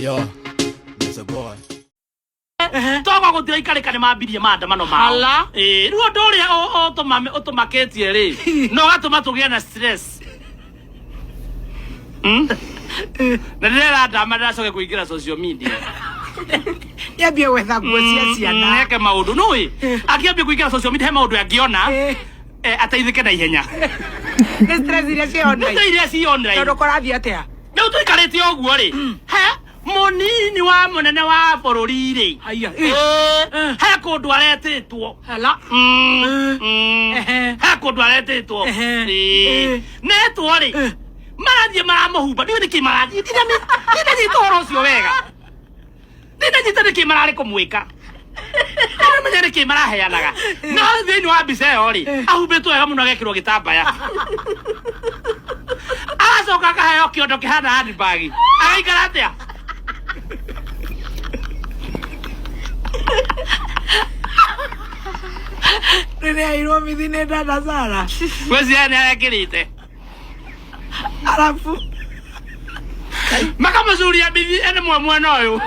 Yo, there's a boy. Toka gutira ikarikane mambirie maandamano mao. Ruo ndoria otomaketie ri. No gatuma tugie na stress. Na ndera ndamara coke kuingira social media. Yambie wetha nguo cia ciana. Neke maundu nui. Akiambia kuingira social media he maundu angiona. Ataithike na ihenya. Ni stress iria cia online. Ni iria cia online. Tondu korathia atia. Riu tuikarite oguo ri. He munini wa munene wa bururi ri. Aya. He kundu aretitwo. Hala. He kundu aretitwo. Netwo ri. Marathie maramuhumba. Ni niki marathie. Ndina nyitoro cio wega. Ndina nyita niki marari kumwika. Ana menya niki maraheanaga. No thiini wa mbica iyo ri. Ahumbitwo wega muno agekirwo gitambaya. Acoka kaheo kiondo kihana handbag. Agaikara atia. Nene airwo mithine dada Sara. Wezi yani arekirite. Alafu Makamuzuria bithi ene mwena uyu.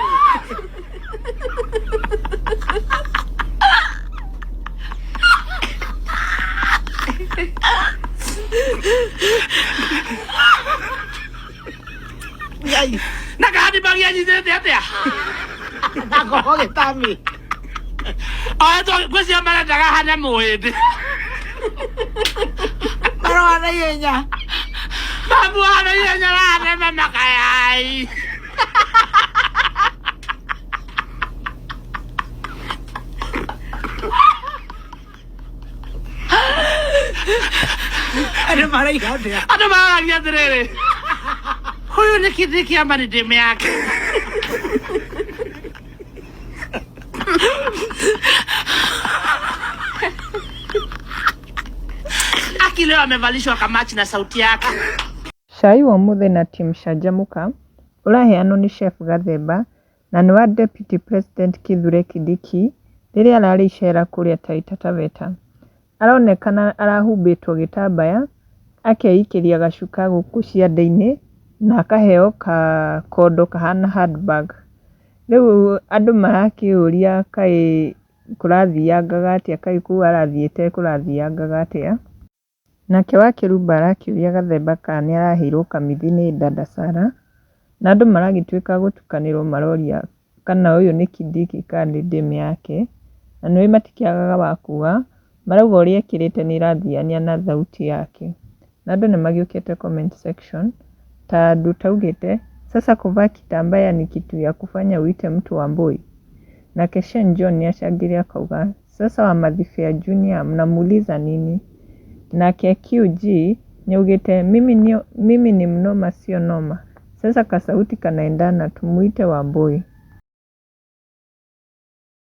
Yai. Nakahadi bagi anyitete atia. Nako gitami. Ato kwesi amara daga hana muhindi. Maro ana yenya. Babu ana yenya rane mamakayai. Ana mara igate. Ana mara igate. Huyu ni kidiki ama ni demu yake. Akileo amevalishwa kamachi na sauti yake. Cai wa mũthĩ na Team Canjamũka ũraheanwo nĩ Chef Gathemba na nĩ wa Deputy President Kithure Kindiki rĩrĩa ararĩ icera kũrĩa Taita Taveta. Aronekana arahumbĩtwo gĩtambaya akeikĩria gacuka gũkũ ciande-inĩ na akaheo kondo kahana handbag. Rĩu andũ marakĩũria kaĩ kũrathiangaga atĩa, kaĩ kũu arathiĩte kũrathiangaga atĩa. Nake wa Kĩrumba arakĩũria Gathemba kana nĩ araheirwo kamithi nĩ dada Sara, na andũ maragĩtuĩka gũtukanĩrwo maroria kana ũyũ nĩ Kindiki kana nĩ demu yake, na nĩwe matikĩagaga wa kuga marauga ũrĩa ekĩrĩte nĩ irathiania na thauti yake. Na andũ nĩ magĩũkĩte comment section ta andũ taugĩte sasa kuvaa kitambaya ni kitu ya kufanya uite mtu wa Mboi. Nake Shen John niachangiria akauga sasa wa Mathifea Junior mnamuuliza nini? Nake QG nĩaugĩte mimi ni mnoma sio noma. Sasa kasauti kanaendana tumuite wa Mboi.